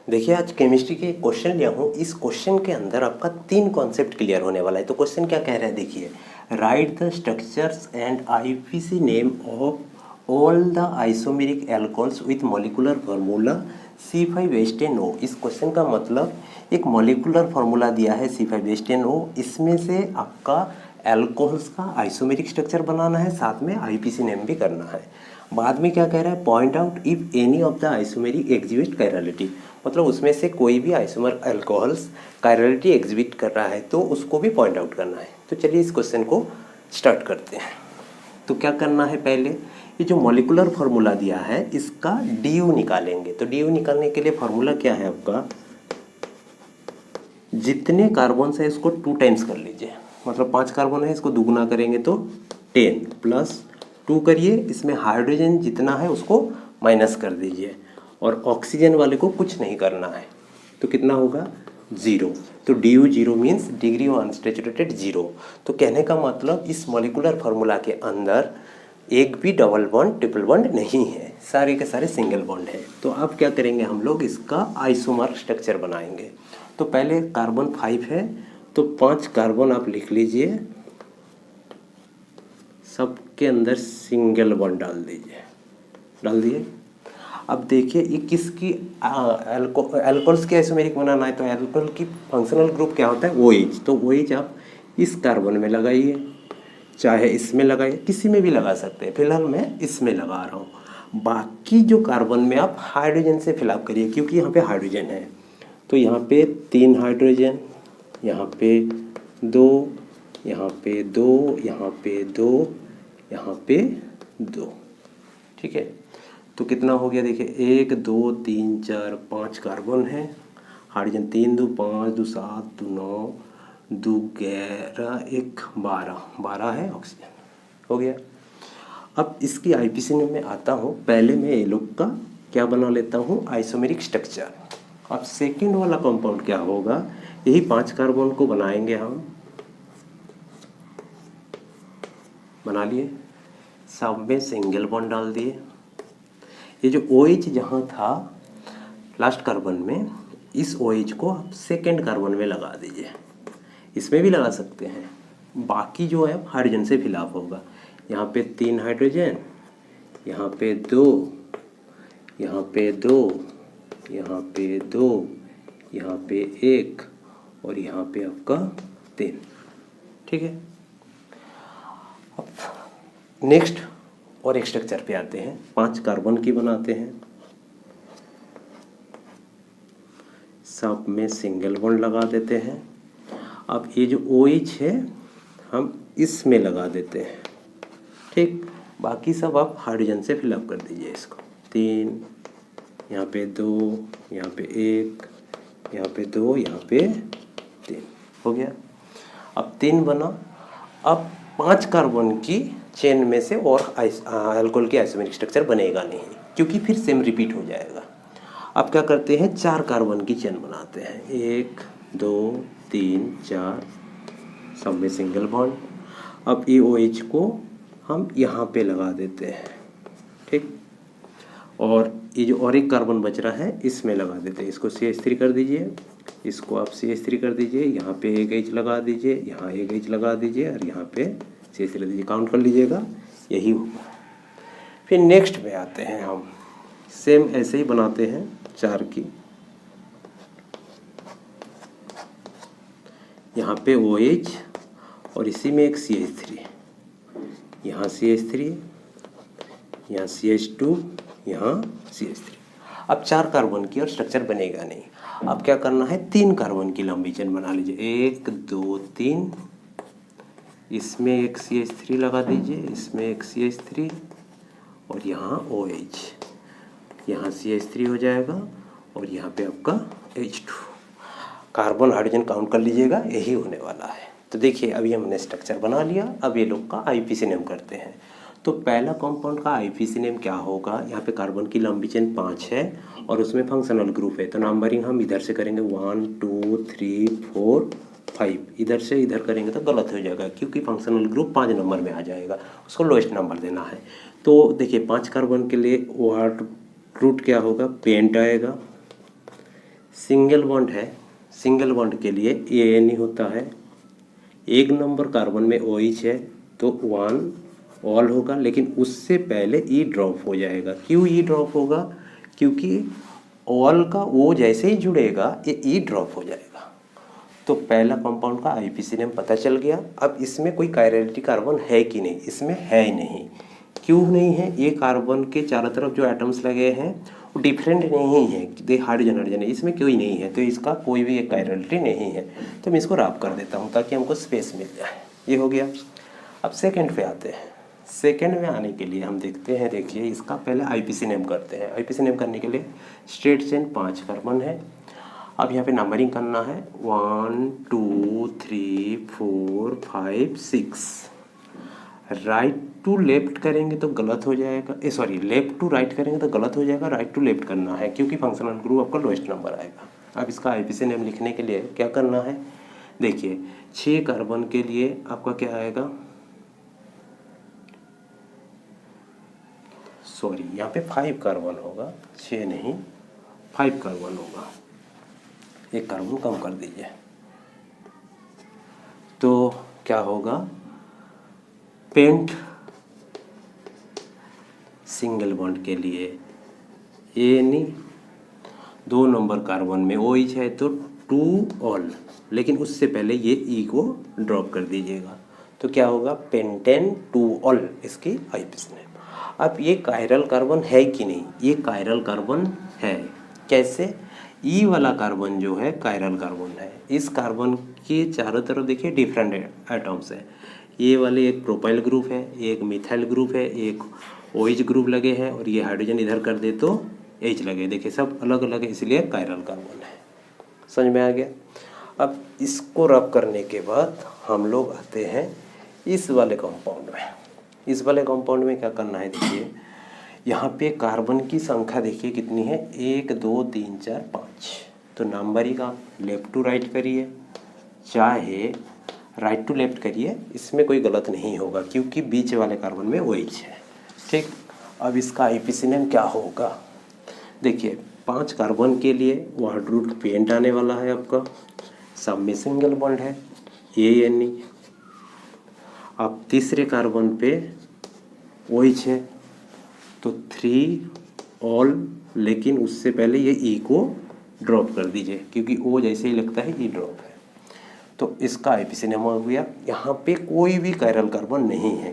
देखिए आज केमिस्ट्री के क्वेश्चन लिया हूँ। इस क्वेश्चन के अंदर आपका 3 कॉन्सेप्ट क्लियर होने वाला है। तो क्वेश्चन क्या कह रहा है देखिए, right the structures and IPC name of all the isomeric alcohols with molecular formula C5H10O। इस क्वेश्चन का मतलब एक मॉलिक्यूलर फार्मूला दिया है C5H10O, इसमें से आपका एल्कोहल्स का आइसोमेरिक स्ट्रक्चर बनाना है, साथ में आईपीसी नेम भी करना है। बाद में क्या कह रहा है, point out if any of the isomeric exhibit chirality, मतलब उसमें से कोई भी आइसोमर अल्कोहल्स कायरलिटी एग्जिबिट कर रहा है तो उसको भी पॉइंट आउट करना है। तो चलिए इस क्वेश्चन को स्टार्ट करते हैं। तो क्या करना है, पहले ये जो मॉलिक्यूलर फार्मूला दिया है इसका डी निकालेंगे। तो डी निकालने के लिए फार्मूला क्या है आपका, जितने कार्बन है इसको 2 टाइम्स कर लीजिए, मतलब 5 कार्बन है इसको दुगुना करेंगे तो 10 प्लस 2 करिए, इसमें हाइड्रोजन जितना है उसको माइनस कर दीजिए और ऑक्सीजन वाले को कुछ नहीं करना है। तो कितना होगा 0। तो DU 0 means degree of unsaturated 0। तो कहने का मतलब इस मॉलिक्यूलर फार्मूला के अंदर एक भी डबल बॉन्ड ट्रिपल बॉन्ड नहीं है, सारे के सारे सिंगल बॉन्ड है। तो अब क्या करेंगे हम लोग, इसका आइसोमर स्ट्रक्चर बनाएंगे। तो पहले कार्बन 5 है तो 5 कार्बन आप लिख लीजिए, सबके अंदर सिंगल बॉन्ड डाल दीजिए, डाल दिए। अब देखिए ये किसकी एल्कोहल्स की आइसोमेरिक बनाना है, तो एल्कोहल की फंक्शनल ग्रुप क्या होता है OH। तो OH आप इस कार्बन में लगाइए, चाहे इसमें लगाइए, किसी में भी लगा सकते हैं। फिलहाल मैं इसमें लगा रहा हूँ। बाकी जो कार्बन में आप हाइड्रोजन से फिलअप करिए, क्योंकि यहाँ पे हाइड्रोजन है। तो यहाँ पे 3 हाइड्रोजन, यहाँ पे 2, यहाँ पे 2, यहाँ पे 2, यहाँ पे 2, ठीक है। तो कितना हो गया देखिए, 1 2 3 4 5 कार्बन है, हाइड्रोजन 3 2 5 2 7 2 9 2 11 1 12 है ऑक्सीजन, हो गया। अब इसकी आईपीसी में मैं आता हूँ। पहले मैं ये लोग का क्या बना लेता हूँ, आइसोमेरिक स्ट्रक्चर। अब सेकंड वाला कंपाउंड क्या होगा, यही 5 कार्बन को बनाएंगे हम, बना लिए, सब में सिंगल बॉन्ड डाल दिए। ये जो OH जहाँ था लास्ट कार्बन में, इस OH को आप सेकेंड कार्बन में लगा दीजिए, इसमें भी लगा सकते हैं। बाकी जो है हाइड्रोजन से फिलअप होगा। यहाँ पे 3 हाइड्रोजन, यहाँ पे 2, यहाँ पे 2, यहाँ पे 2, यहाँ पे 1 और यहाँ पे आपका 3, ठीक है। अब नेक्स्ट और एक स्ट्रक्चर पे आते हैं, 5 कार्बन की बनाते हैं, सब में सिंगल बॉन्ड लगा देते हैं। अब ये जो OH है हम इसमें लगा देते हैं, ठीक। बाकी सब आप हाइड्रोजन से फिलअप कर दीजिए इसको, 3, यहाँ पे 2, यहाँ पे 1, यहाँ पे 2, यहाँ पे 3, हो गया। अब 3 बना। अब 5 कार्बन की चेन में से और अल्कोहल की आइसोमेरिक स्ट्रक्चर बनेगा नहीं, क्योंकि फिर सेम रिपीट हो जाएगा। अब क्या करते हैं, 4 कार्बन की चेन बनाते हैं, 1 2 3 4, सब में सिंगल बॉन्ड। अब ये OH को हम यहाँ पे लगा देते हैं, ठीक। और ये जो और एक कार्बन बच रहा है इसमें लगा देते हैं, इसको CH3 कर दीजिए, इसको आप CH3 कर दीजिए, यहाँ पे एक H लगा दीजिए, यहाँ एक H लगा दीजिए और यहाँ पे CH3 लगा दीजिए, काउंट कर लीजिएगा, यही होगा। फिर नेक्स्ट में आते हैं हम, सेम ऐसे ही बनाते हैं 4 की, यहाँ पे OH और इसी में एक CH3, यहाँ CH3, यहाँ CH2, यहाँ CH3। अब 4 कार्बन की और स्ट्रक्चर बनेगा नहीं। अब क्या करना है, 3 कार्बन की लंबी चेन बना लीजिए, 1 2 3, इसमें एक CH3 लगा दीजिए, इसमें एक CH3 और यहाँ OH, यहाँ CH3 हो जाएगा और यहाँ पे आपका H2। कार्बन हाइड्रोजन काउंट कर लीजिएगा, यही होने वाला है। तो देखिए अभी हमने स्ट्रक्चर बना लिया। अब ये लोग का आईपीसी नेम करते हैं। तो पहला कंपाउंड का आईपीसी नेम क्या होगा, यहाँ पे कार्बन की लंबी चेन 5 है और उसमें फंक्शनल ग्रुप है, तो नंबरिंग हम इधर से करेंगे 1 2 3 4 5, इधर से इधर करेंगे तो गलत हो जाएगा, क्योंकि फंक्शनल ग्रुप 5 नंबर में आ जाएगा, उसको लोएस्ट नंबर देना है। तो देखिए 5 कार्बन के लिए वर्ड रूट क्या होगा, पेंट आएगा, सिंगल बॉन्ड है, सिंगल बॉन्ड के लिए ANE होता है। एक नंबर कार्बन में OH है तो 1 ऑल होगा, लेकिन उससे पहले E ड्रॉप हो जाएगा। क्यों E ड्रॉप होगा? क्योंकि ऑल का O जैसे ही जुड़ेगा ये E ड्रॉप हो जाएगा। तो पहला कंपाउंड का IPC नेम पता चल गया। अब इसमें कोई कायरलिटी कार्बन है कि नहीं? इसमें है ही नहीं। क्यों नहीं है? ये कार्बन के चारों तरफ जो एटम्स लगे हैं वो डिफरेंट नहीं है, दे हाइड्रोजन हाइड्रोजन है, इसमें कोई नहीं है, तो इसका कोई भी एक कायरलिटी नहीं है। तो मैं इसको रब कर देता हूँ ताकि हमको स्पेस मिल जाए। ये हो गया। अब सेकंड पे आते हैं। सेकंड में आने के लिए हम देखते हैं, देखिए इसका पहले IPC नेम करते हैं। IPC नेम करने के लिए स्ट्रेट चेन 5 कार्बन है। अब यहाँ पे नंबरिंग करना है 1 2 3 4 5 6। राइट टू लेफ्ट करेंगे तो गलत हो जाएगा, सॉरी लेफ्ट टू राइट करेंगे तो गलत हो जाएगा, राइट टू लेफ्ट करना है क्योंकि फंक्शनल ग्रुप आपका लोएस्ट नंबर आएगा। अब इसका IPC नेम लिखने के लिए क्या करना है? देखिए 6 कार्बन के लिए आपका क्या आएगा, सॉरी यहाँ पे 5 कार्बन होगा, 6 नहीं 5 कार्बन होगा। एक कार्बन कम कर दीजिए तो क्या होगा, पेंट सिंगल बॉन्ड के लिए ANE, 2 नंबर कार्बन में OH है तो 2 ऑल, लेकिन उससे पहले ये E को ड्रॉप कर दीजिएगा तो क्या होगा, पेंटेन 2 ऑल इसकी IPC नेम। अब ये कायरल कार्बन है कि नहीं? ये कायरल कार्बन है। कैसे? E वाला कार्बन जो है कायरल कार्बन है। इस कार्बन के चारों तरफ देखिए डिफरेंट एटम्स है। ये वाले एक प्रोपाइल ग्रुप है, एक मिथाइल ग्रुप है, एक OH ग्रुप लगे हैं, और ये हाइड्रोजन इधर कर दे तो H लगे। देखिए सब अलग अलग है, इसलिए कायरल कार्बन है। समझ में आ गया? अब इसको रब करने के बाद हम लोग आते हैं इस वाले कंपाउंड में। इस वाले कंपाउंड में क्या करना है, देखिए यहाँ पे कार्बन की संख्या देखिए कितनी है, 1 2 3 4 5। तो नंबरिंग आप लेफ्ट टू राइट करिए, चाहे राइट टू लेफ्ट करिए, इसमें कोई गलत नहीं होगा क्योंकि बीच वाले कार्बन में OH है। ठीक, अब इसका IPC नेम क्या होगा? देखिए 5 कार्बन के लिए वहाँ रूट पेंट आने वाला है आपका, सब में सिंगल बॉन्ड है ANE। अब तीसरे कार्बन पे OH है तो 3 ऑल, लेकिन उससे पहले ये E को ड्रॉप कर दीजिए क्योंकि O जैसे ही लगता है E ड्रॉप है। तो इसका IPC नेम हो गया। यहाँ पे कोई भी कायरल कार्बन नहीं है,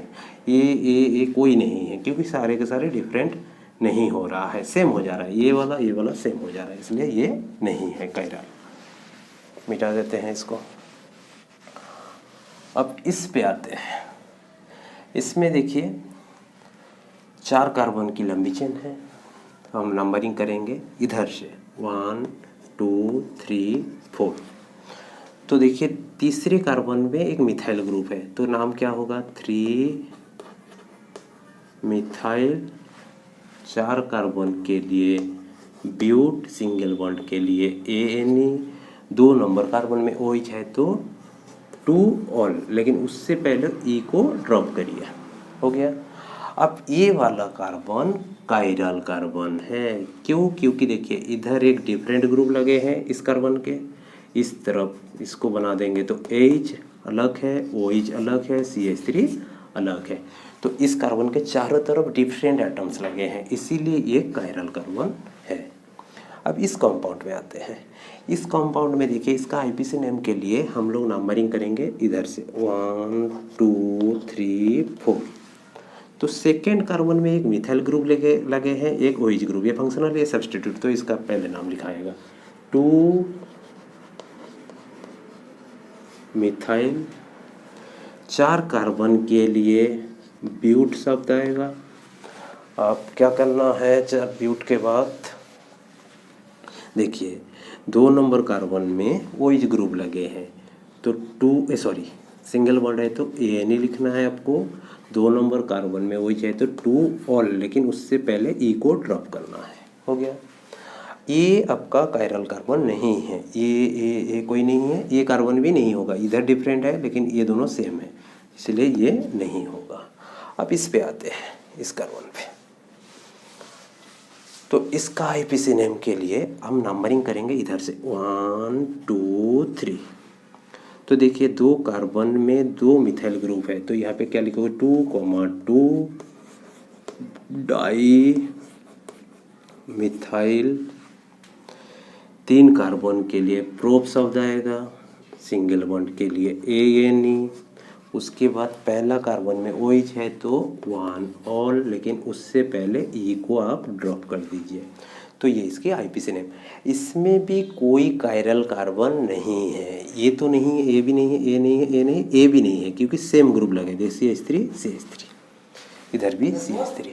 ये कोई नहीं है क्योंकि सारे के सारे डिफरेंट नहीं हो रहा है, सेम हो जा रहा है। ये वाला सेम हो जा रहा है, इसलिए ये नहीं है कायरल। मिटा देते हैं इसको। अब इस पे आते हैं। इसमें देखिए 4 कार्बन की लंबी चेन है। हम नंबरिंग करेंगे इधर से 1 2 3 4। तो देखिए तीसरे कार्बन में एक मिथाइल ग्रुप है तो नाम क्या होगा, 3 मिथाइल। 4 कार्बन के लिए ब्यूट, सिंगल बॉन्ड के लिए ANE, 2 नंबर कार्बन में OH है तो 2 ऑल, लेकिन उससे पहले E को ड्रॉप करिए। हो गया। अब ये वाला कार्बन कायरल कार्बन है। क्यों? क्योंकि देखिए इधर एक डिफरेंट ग्रुप लगे हैं इस कार्बन के, इस तरफ इसको बना देंगे तो H अलग है, OH अलग है, CH3 अलग है। तो इस कार्बन के चारों तरफ डिफरेंट एटम्स लगे हैं, इसीलिए ये कायरल कार्बन है। अब इस कंपाउंड में आते हैं। इस कंपाउंड में देखिए इसका IPC नेम के लिए हम लोग नंबरिंग करेंगे इधर से 1 2 3 4। तो सेकेंड कार्बन में एक मिथाइल ग्रुप लगे हैं, एक OH ग्रुप, ये फंक्शनल है सब्सटीट्यूट, तो इसका पहले नाम लिखाएगा 2 मिथाइल। 4 कार्बन के लिए ब्यूट शब्द आएगा। अब क्या करना है, 4 ब्यूट के बाद देखिए 2 नंबर कार्बन में OH ग्रुप लगे हैं तो सिंगल बॉन्ड है तो ANE लिखना है आपको। 2 नंबर कार्बन में OH है तो 2 ऑल, लेकिन उससे पहले E को ड्रॉप करना है। हो गया। ये आपका कायरल कार्बन नहीं है, ये कोई नहीं है, ये कार्बन भी नहीं होगा, इधर डिफरेंट है लेकिन ये दोनों सेम है, इसलिए ये नहीं होगा। अब इस पे आते हैं, इस कार्बन पे। तो इसका आईपीसी नेम के लिए हम नंबरिंग करेंगे इधर से 1 2 3। तो देखिए 2 कार्बन में 2 मिथाइल ग्रुप है, तो यहाँ पे क्या लिखोगे 2,2 डाई मिथाइल। 3 कार्बन के लिए प्रोप शब्द आएगा, सिंगल बॉन्ड के लिए ANE। उसके बाद पहला कार्बन में OH है तो 1 ऑल, लेकिन उससे पहले E को आप ड्रॉप कर दीजिए। तो ये इसके आईपीसी नेम। इसमें भी कोई कायरल कार्बन नहीं है, ये तो नहीं है, ए भी नहीं है, ए नहीं है, ए नहीं है, ए भी नहीं है, क्योंकि सेम ग्रुप लगे थे CH3 CH3, इधर भी CH3।